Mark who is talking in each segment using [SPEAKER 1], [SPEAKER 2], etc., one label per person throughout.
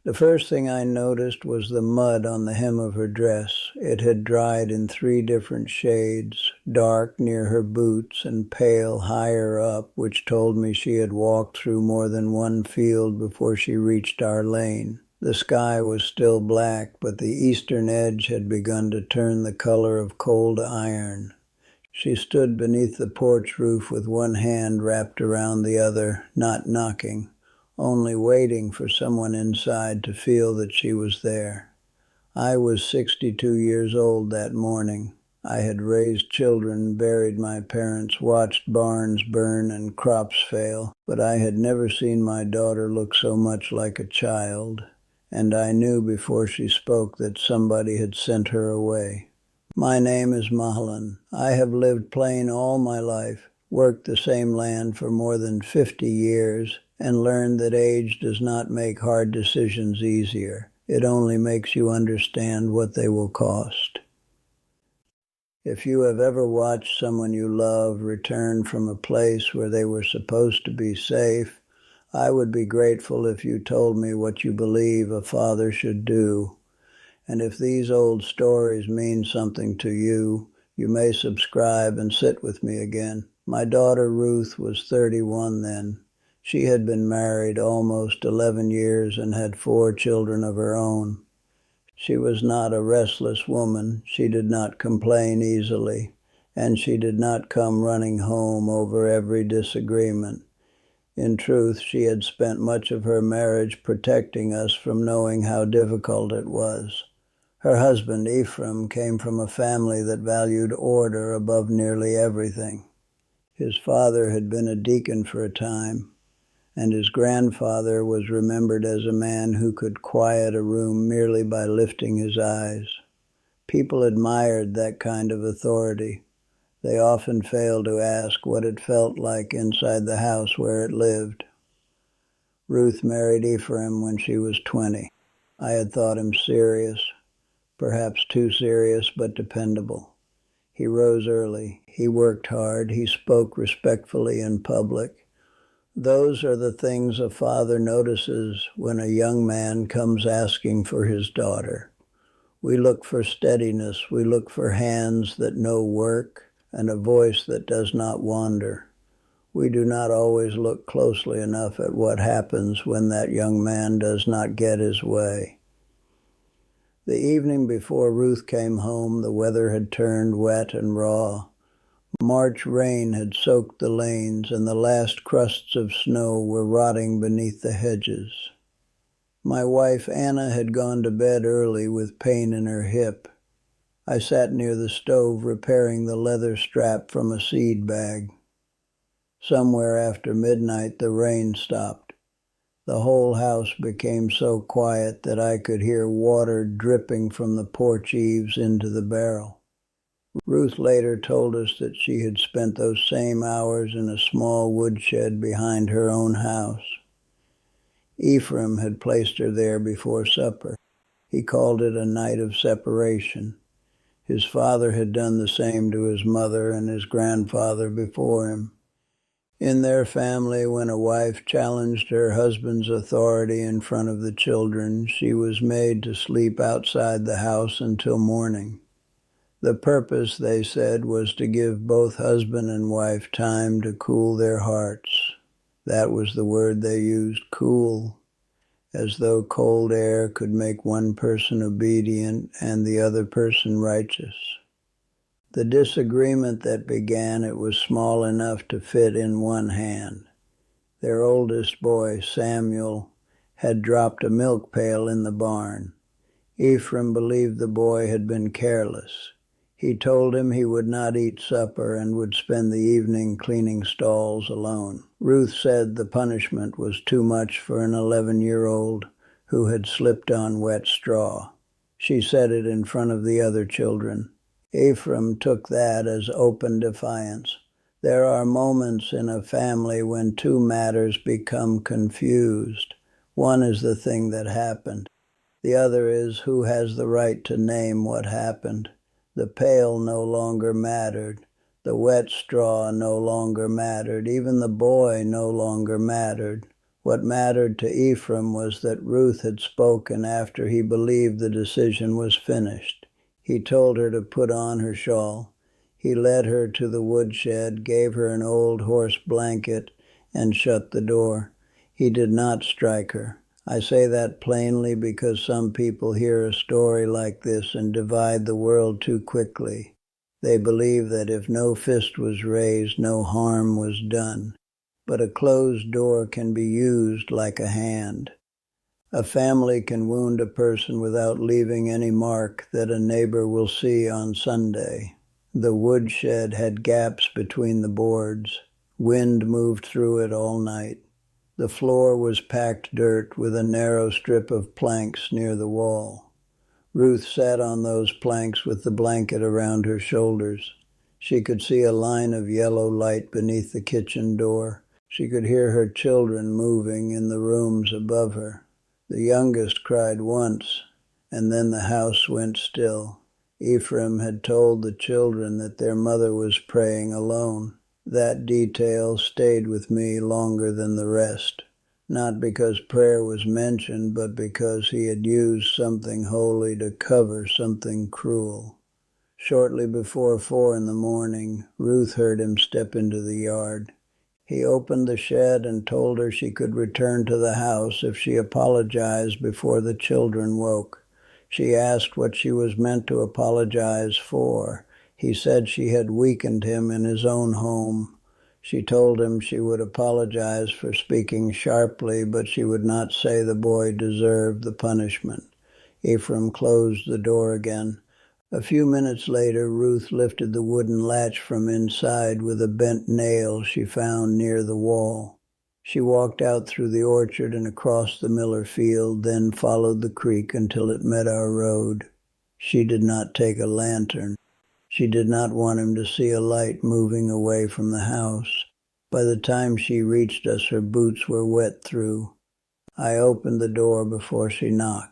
[SPEAKER 1] The first thing I noticed was the mud on the hem of her dress. It had dried in 3 different shades, dark near her boots and pale higher up, which told me she had walked through more than one field before she reached our lane. The sky was still black, but the eastern edge had begun to turn the color of cold iron. She stood beneath the porch roof with one hand wrapped around the other, not knocking, only waiting for someone inside to feel that she was there. I was 62 years old that morning. I had raised children, buried my parents, watched barns burn and crops fail, but I had never seen my daughter look so much like a child, and I knew before she spoke that somebody had sent her away. My name is Mahalan. I have lived plain all my life, worked the same land for more than 50 years, and learned that age does not make hard decisions easier. It only makes you understand what they will cost. If you have ever watched someone you love return from a place where they were supposed to be safe, I would be grateful if you told me what you believe a father should do. And if these old stories mean something to you, you may subscribe and sit with me again. My daughter Ruth was 31 then. She had been married almost 11 years and had 4 children of her own. She was not a restless woman. She did not complain easily, and she did not come running home over every disagreement. In truth, she had spent much of her marriage protecting us from knowing how difficult it was. Her husband, Ephraim, came from a family that valued order above nearly everything. His father had been a deacon for a time, and his grandfather was remembered as a man who could quiet a room merely by lifting his eyes. People admired that kind of authority. They often failed to ask what it felt like inside the house where it lived. Ruth married Ephraim when she was 20. I had thought him serious, perhaps too serious, but dependable. He rose early. He worked hard. He spoke respectfully in public. Those are the things a father notices when a young man comes asking for his daughter. We look for steadiness. We look for hands that know work and a voice that does not wander. We do not always look closely enough at what happens when that young man does not get his way. The evening before Ruth came home, the weather had turned wet and raw. March rain had soaked the lanes, and the last crusts of snow were rotting beneath the hedges. My wife Anna had gone to bed early with pain in her hip. I sat near the stove repairing the leather strap from a seed bag. Somewhere after midnight the rain stopped. The whole house became so quiet that I could hear water dripping from the porch eaves into the barrel. Ruth later told us that she had spent those same hours in a small woodshed behind her own house. Ephraim had placed her there before supper. He called it a night of separation. His father had done the same to his mother and his grandfather before him. In their family, when a wife challenged her husband's authority in front of the children, she was made to sleep outside the house until morning. The purpose, they said, was to give both husband and wife time to cool their hearts. That was the word they used, cool, as though cold air could make one person obedient and the other person righteous. The disagreement that began, it was small enough to fit in one hand. Their oldest boy, Samuel, had dropped a milk pail in the barn. Ephraim believed the boy had been careless. He told him he would not eat supper and would spend the evening cleaning stalls alone. Ruth said the punishment was too much for an 11-year-old who had slipped on wet straw. She said it in front of the other children. Ephraim took that as open defiance. There are moments in a family when 2 matters become confused. One is the thing that happened. The other is who has the right to name what happened. The pail no longer mattered. The wet straw no longer mattered. Even the boy no longer mattered. What mattered to Ephraim was that Ruth had spoken after he believed the decision was finished. He told her to put on her shawl. He led her to the woodshed, gave her an old horse blanket, and shut the door. He did not strike her. I say that plainly because some people hear a story like this and divide the world too quickly. They believe that if no fist was raised, no harm was done. But a closed door can be used like a hand. A family can wound a person without leaving any mark that a neighbor will see on Sunday. The woodshed had gaps between the boards. Wind moved through it all night. The floor was packed dirt with a narrow strip of planks near the wall. Ruth sat on those planks with the blanket around her shoulders. She could see a line of yellow light beneath the kitchen door. She could hear her children moving in the rooms above her. The youngest cried once, and then the house went still. Ephraim had told the children that their mother was praying alone. That detail stayed with me longer than the rest, not because prayer was mentioned, but because he had used something holy to cover something cruel. Shortly before 4 a.m, Ruth heard him step into the yard. He opened the shed and told her she could return to the house if she apologized before the children woke. She asked what she was meant to apologize for. He said she had weakened him in his own home. She told him she would apologize for speaking sharply, but she would not say the boy deserved the punishment. Ephraim closed the door again. A few minutes later, Ruth lifted the wooden latch from inside with a bent nail she found near the wall. She walked out through the orchard and across the Miller field, then followed the creek until it met our road. She did not take a lantern. She did not want him to see a light moving away from the house. By the time she reached us, her boots were wet through. I opened the door before she knocked.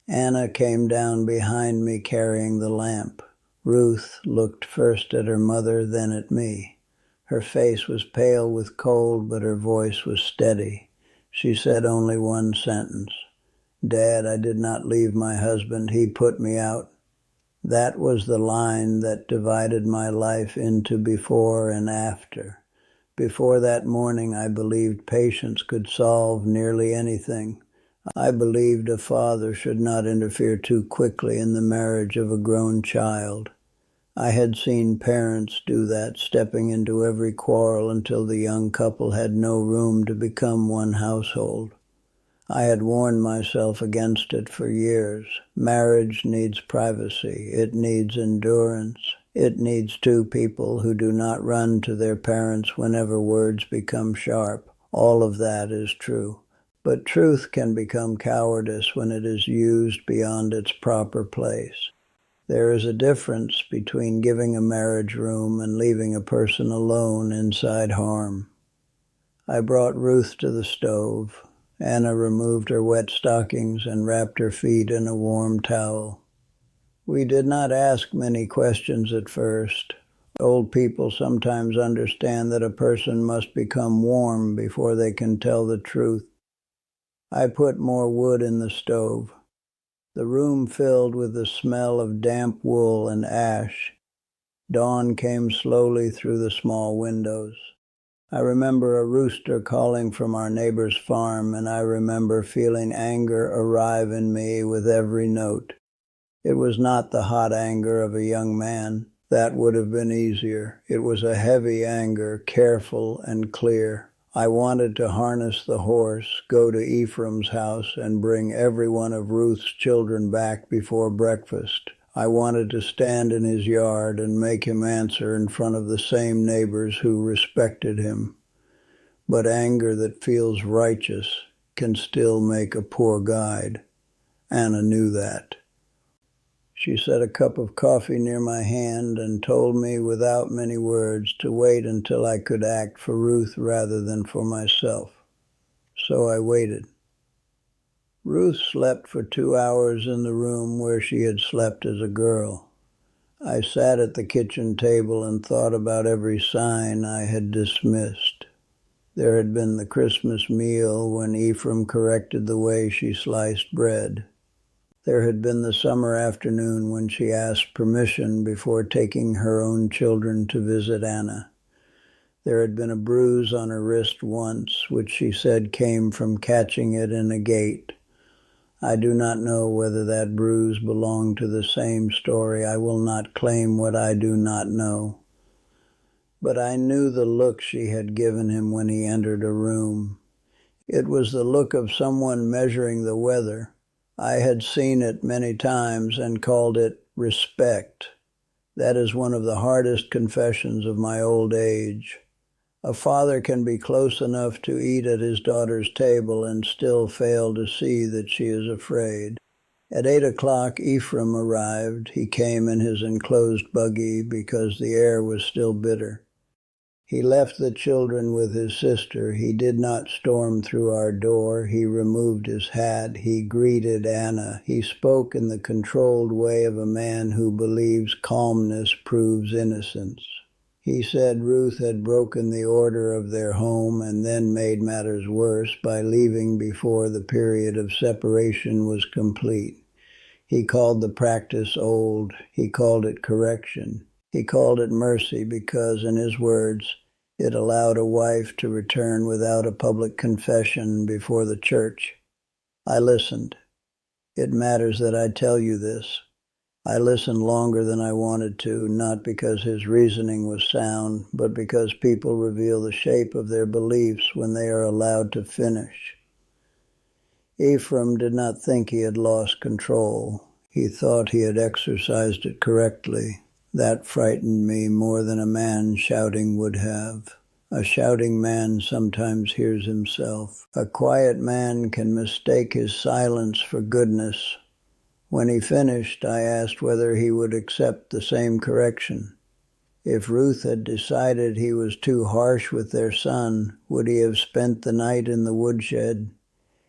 [SPEAKER 1] Anna came down behind me carrying the lamp. Ruth looked first at her mother, then at me. Her face was pale with cold, but her voice was steady. She said only one sentence. "Dad, I did not leave my husband. He put me out." That was the line that divided my life into before and after. Before that morning, I believed patience could solve nearly anything. I believed a father should not interfere too quickly in the marriage of a grown child. I had seen parents do that, stepping into every quarrel until the young couple had no room to become one household. I had warned myself against it for years. Marriage needs privacy. It needs endurance. It needs two people who do not run to their parents whenever words become sharp. All of that is true. But truth can become cowardice when it is used beyond its proper place. There is a difference between giving a marriage room and leaving a person alone inside harm. I brought Ruth to the stove. Anna removed her wet stockings and wrapped her feet in a warm towel. We did not ask many questions at first. Old people sometimes understand that a person must become warm before they can tell the truth. I put more wood in the stove. The room filled with the smell of damp wool and ash. Dawn came slowly through the small windows. I remember a rooster calling from our neighbor's farm, and I remember feeling anger arrive in me with every note. It was not the hot anger of a young man. That would have been easier. It was a heavy anger, careful and clear. I wanted to harness the horse, go to Ephraim's house, and bring every one of Ruth's children back before breakfast. I wanted to stand in his yard and make him answer in front of the same neighbors who respected him. But anger that feels righteous can still make a poor guide. Anna knew that. She set a cup of coffee near my hand and told me without many words to wait until I could act for Ruth rather than for myself. So I waited. Ruth slept for 2 hours in the room where she had slept as a girl. I sat at the kitchen table and thought about every sign I had dismissed. There had been the Christmas meal when Ephraim corrected the way she sliced bread. There had been the summer afternoon when she asked permission before taking her own children to visit Anna. There had been a bruise on her wrist once, which she said came from catching it in a gate. I do not know whether that bruise belonged to the same story. I will not claim what I do not know. But I knew the look she had given him when he entered a room. It was the look of someone measuring the weather. I had seen it many times and called it respect. That is one of the hardest confessions of my old age. A father can be close enough to eat at his daughter's table and still fail to see that she is afraid. At 8 o'clock, Ephraim arrived. He came in his enclosed buggy because the air was still bitter. He left the children with his sister. He did not storm through our door. He removed his hat. He greeted Anna. He spoke in the controlled way of a man who believes calmness proves innocence. He said Ruth had broken the order of their home and then made matters worse by leaving before the period of separation was complete. He called the practice old. He called it correction. He called it mercy because, in his words, it allowed a wife to return without a public confession before the church. I listened. It matters that I tell you this. I listened longer than I wanted to, not because his reasoning was sound, but because people reveal the shape of their beliefs when they are allowed to finish. Ephraim did not think he had lost control. He thought he had exercised it correctly. That frightened me more than a man shouting would have. A shouting man sometimes hears himself. A quiet man can mistake his silence for goodness. When he finished, I asked whether he would accept the same correction. If Ruth had decided he was too harsh with their son, would he have spent the night in the woodshed?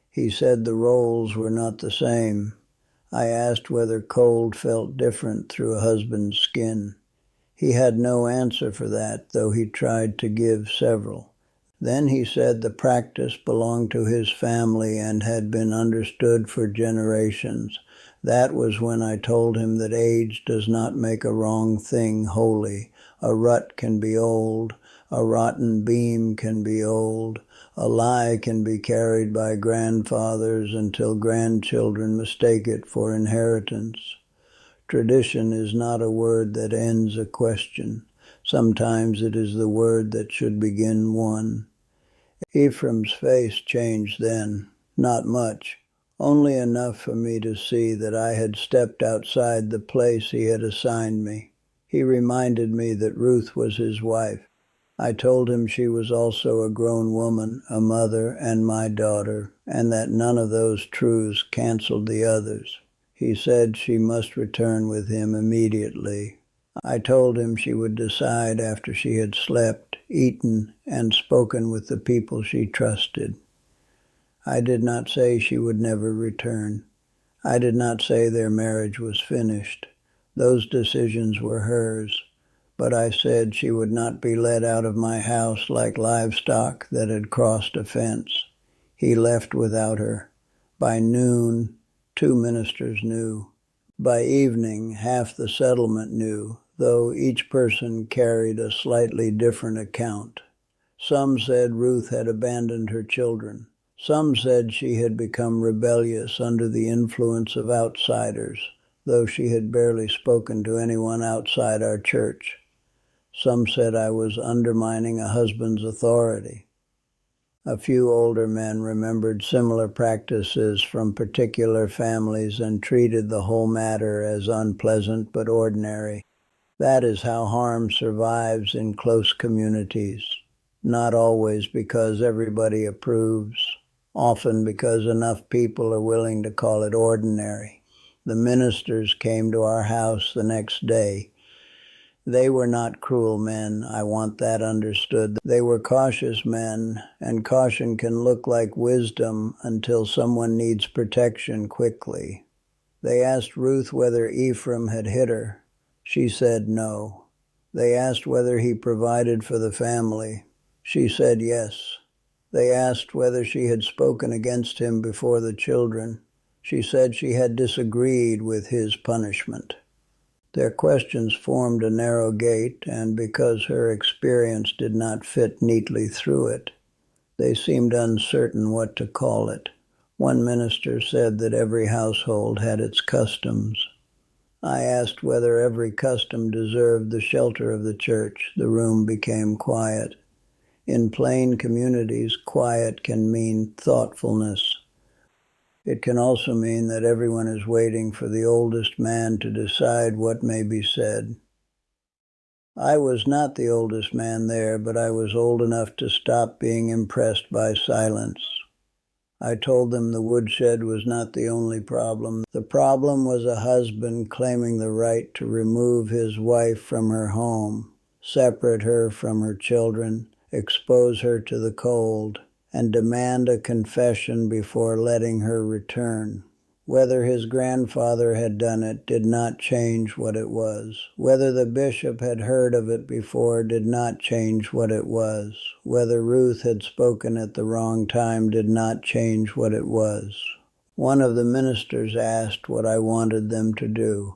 [SPEAKER 1] He said the roles were not the same. I asked whether cold felt different through a husband's skin. He had no answer for that, though he tried to give several. Then he said the practice belonged to his family and had been understood for generations. That was when I told him that age does not make a wrong thing holy. A rut can be old. A rotten beam can be old. A lie can be carried by grandfathers until grandchildren mistake it for inheritance. Tradition is not a word that ends a question. Sometimes it is the word that should begin one. Ephraim's face changed then. Not much. Only enough for me to see that I had stepped outside the place he had assigned me. He reminded me that Ruth was his wife. I told him she was also a grown woman, a mother, and my daughter, and that none of those truths canceled the others. He said she must return with him immediately. I told him she would decide after she had slept, eaten, and spoken with the people she trusted. I did not say she would never return. I did not say their marriage was finished. Those decisions were hers. But I said she would not be let out of my house like livestock that had crossed a fence. He left without her. By noon, 2 ministers knew. By evening, half the settlement knew, though each person carried a slightly different account. Some said Ruth had abandoned her children. Some said she had become rebellious under the influence of outsiders, though she had barely spoken to anyone outside our church. Some said I was undermining a husband's authority. A few older men remembered similar practices from particular families and treated the whole matter as unpleasant but ordinary. That is how harm survives in close communities. Not always because everybody approves, often because enough people are willing to call it ordinary. The ministers came to our house the next day. They were not cruel men, I want that understood. They were cautious men, and caution can look like wisdom until someone needs protection quickly. They asked Ruth whether Ephraim had hit her. She said no. They asked whether he provided for the family. She said yes. They asked whether she had spoken against him before the children. She said she had disagreed with his punishment. Their questions formed a narrow gate, and because her experience did not fit neatly through it, they seemed uncertain what to call it. One minister said that every household had its customs. I asked whether every custom deserved the shelter of the church. The room became quiet. In plain communities, quiet can mean thoughtfulness. It can also mean that everyone is waiting for the oldest man to decide what may be said. I was not the oldest man there, but I was old enough to stop being impressed by silence. I told them the woodshed was not the only problem. The problem was a husband claiming the right to remove his wife from her home, separate her from her children, expose her to the cold, and demand a confession before letting her return. Whether his grandfather had done it did not change what it was. Whether the bishop had heard of it before did not change what it was. Whether Ruth had spoken at the wrong time did not change what it was. One of the ministers asked what I wanted them to do.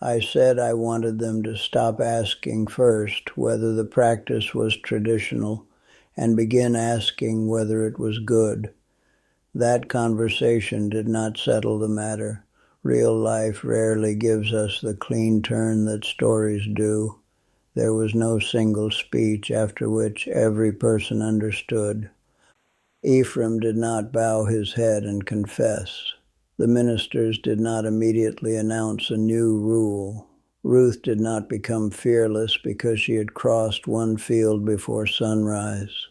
[SPEAKER 1] I said I wanted them to stop asking first whether the practice was traditional and begin asking whether it was good. That conversation did not settle the matter. Real life rarely gives us the clean turn that stories do. There was no single speech after which every person understood. Ephraim did not bow his head and confess. The ministers did not immediately announce a new rule. Ruth did not become fearless because she had crossed one field before sunrise.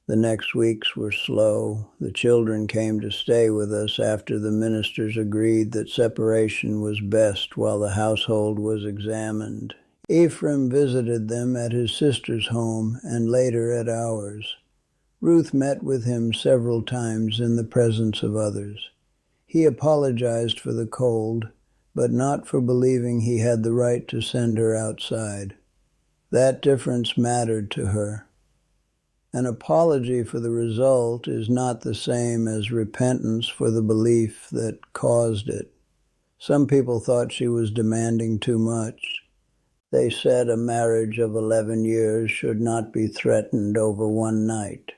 [SPEAKER 1] The next weeks were slow. The children came to stay with us after the ministers agreed that separation was best while the household was examined. Ephraim visited them at his sister's home and later at ours. Ruth met with him several times in the presence of others. He apologized for the cold, but not for believing he had the right to send her outside. That difference mattered to her. An apology for the result is not the same as repentance for the belief that caused it. Some people thought she was demanding too much. They said a marriage of 11 years should not be threatened over one night.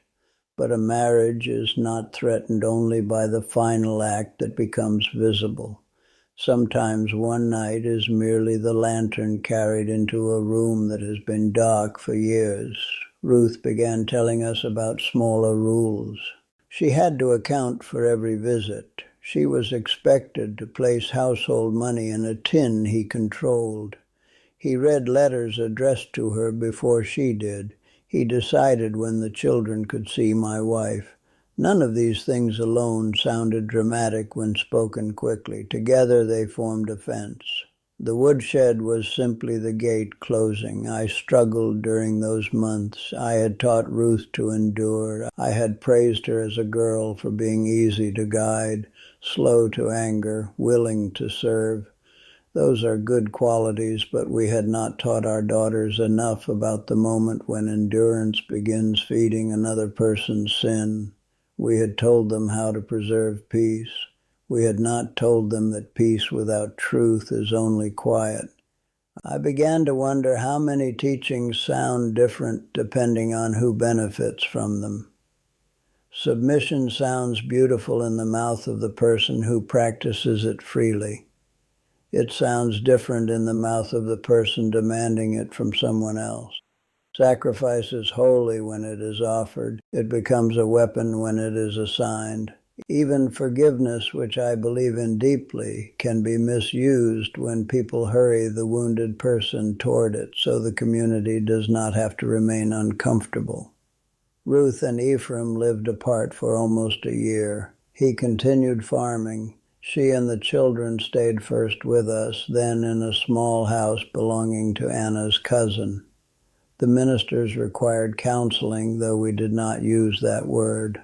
[SPEAKER 1] But a marriage is not threatened only by the final act that becomes visible. Sometimes one night is merely the lantern carried into a room that has been dark for years. Ruth began telling us about smaller rules. She had to account for every visit. She was expected to place household money in a tin he controlled. He read letters addressed to her before she did. He decided when the children could see my wife. None of these things alone sounded dramatic when spoken quickly. Together they formed a fence. The woodshed was simply the gate closing. I struggled during those months. I had taught Ruth to endure. I had praised her as a girl for being easy to guide, slow to anger, willing to serve. Those are good qualities, but we had not taught our daughters enough about the moment when endurance begins feeding another person's sin. We had told them how to preserve peace. We had not told them that peace without truth is only quiet. I began to wonder how many teachings sound different depending on who benefits from them. Submission sounds beautiful in the mouth of the person who practices it freely. It sounds different in the mouth of the person demanding it from someone else. Sacrifice is holy when it is offered. It becomes a weapon when it is assigned. Even forgiveness, which I believe in deeply, can be misused when people hurry the wounded person toward it so the community does not have to remain uncomfortable. Ruth and Ephraim lived apart for almost a year. He continued farming. She and the children stayed first with us, then in a small house belonging to Anna's cousin. The ministers required counseling, though we did not use that word.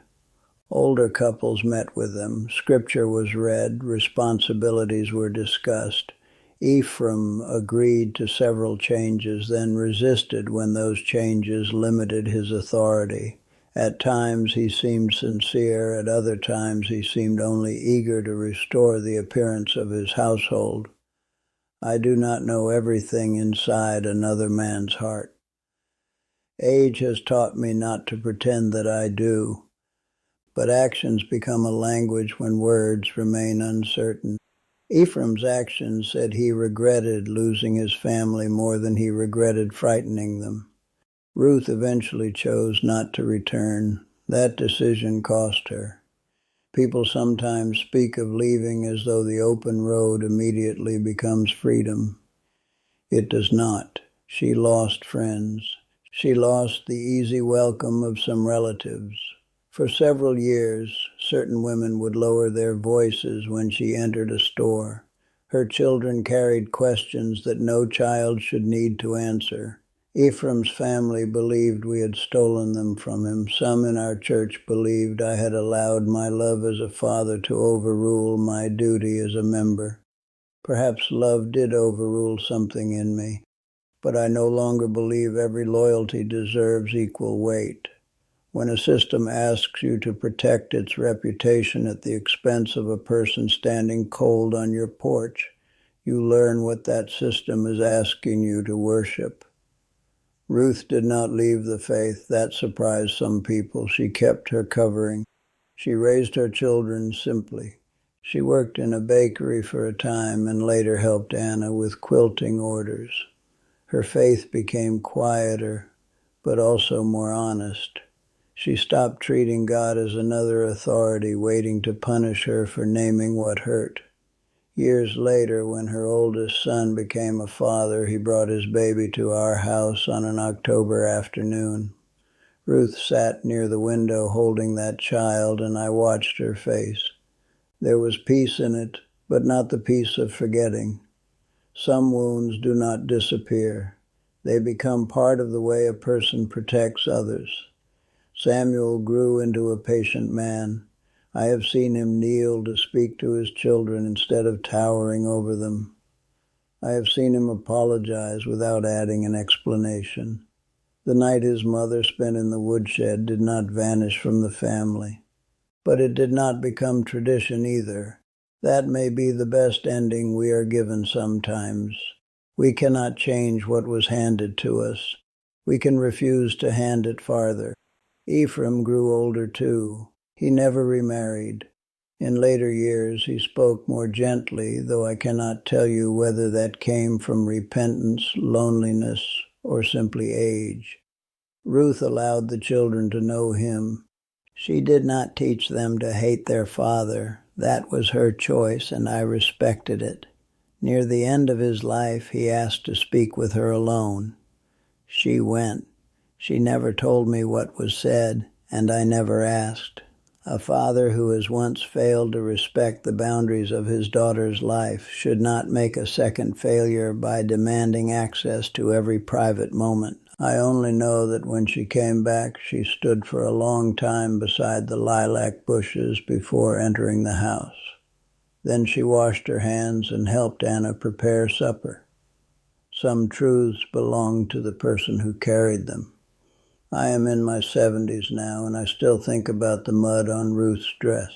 [SPEAKER 1] Older couples met with them. Scripture was read. Responsibilities were discussed. Ephraim agreed to several changes, then resisted when those changes limited his authority. At times he seemed sincere, at other times he seemed only eager to restore the appearance of his household. I do not know everything inside another man's heart. Age has taught me not to pretend that I do, but actions become a language when words remain uncertain. Ephraim's actions said he regretted losing his family more than he regretted frightening them. Ruth eventually chose not to return. That decision cost her. People sometimes speak of leaving as though the open road immediately becomes freedom. It does not. She lost friends. She lost the easy welcome of some relatives. For several years, certain women would lower their voices when she entered a store. Her children carried questions that no child should need to answer. Ephraim's family believed we had stolen them from him. Some in our church believed I had allowed my love as a father to overrule my duty as a member. Perhaps love did overrule something in me, but I no longer believe every loyalty deserves equal weight. When a system asks you to protect its reputation at the expense of a person standing cold on your porch, you learn what that system is asking you to worship. Ruth did not leave the faith. That surprised some people. She kept her covering. She raised her children simply. She worked in a bakery for a time and later helped Anna with quilting orders. Her faith became quieter, but also more honest. She stopped treating God as another authority waiting to punish her for naming what hurt. Years later, when her oldest son became a father, he brought his baby to our house on an October afternoon. Ruth sat near the window holding that child, and I watched her face. There was peace in it, but not the peace of forgetting. Some wounds do not disappear. They become part of the way a person protects others. Samuel grew into a patient man. I have seen him kneel to speak to his children instead of towering over them. I have seen him apologize without adding an explanation. The night his mother spent in the woodshed did not vanish from the family. But it did not become tradition either. That may be the best ending we are given sometimes. We cannot change what was handed to us. We can refuse to hand it farther. Ephraim grew older too. He never remarried. In later years, he spoke more gently, though I cannot tell you whether that came from repentance, loneliness, or simply age. Ruth allowed the children to know him. She did not teach them to hate their father. That was her choice, and I respected it. Near the end of his life, he asked to speak with her alone. She went. She never told me what was said, and I never asked. A father who has once failed to respect the boundaries of his daughter's life should not make a second failure by demanding access to every private moment. I only know that when she came back, she stood for a long time beside the lilac bushes before entering the house. Then she washed her hands and helped Anna prepare supper. Some truths belong to the person who carried them. I am in my 70s now, and I still think about the mud on Ruth's dress.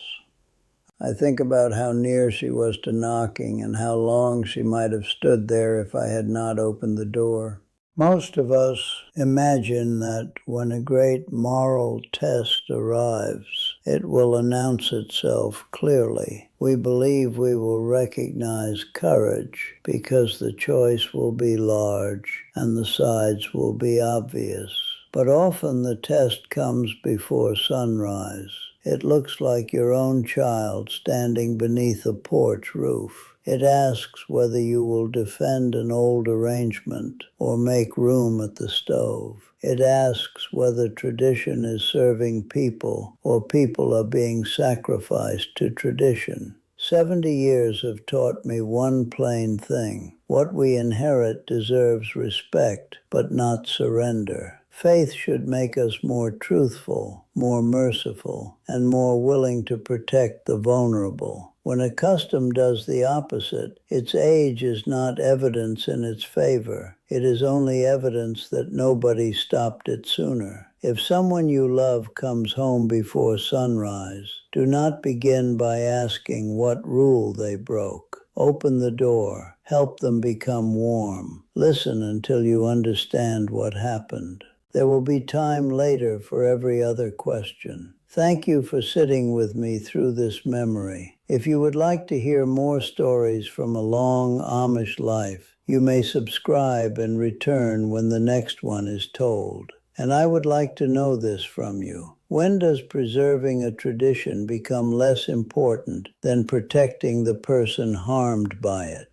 [SPEAKER 1] I think about how near she was to knocking and how long she might have stood there if I had not opened the door. Most of us imagine that when a great moral test arrives, it will announce itself clearly. We believe we will recognize courage because the choice will be large and the sides will be obvious. But often the test comes before sunrise. It looks like your own child standing beneath a porch roof. It asks whether you will defend an old arrangement or make room at the stove. It asks whether tradition is serving people or people are being sacrificed to tradition. 70 years have taught me one plain thing. What we inherit deserves respect, but not surrender. Faith should make us more truthful, more merciful, and more willing to protect the vulnerable. When a custom does the opposite, its age is not evidence in its favor. It is only evidence that nobody stopped it sooner. If someone you love comes home before sunrise, do not begin by asking what rule they broke. Open the door. Help them become warm. Listen until you understand what happened. There will be time later for every other question. Thank you for sitting with me through this memory. If you would like to hear more stories from a long Amish life, you may subscribe and return when the next one is told. And I would like to know this from you. When does preserving a tradition become less important than protecting the person harmed by it?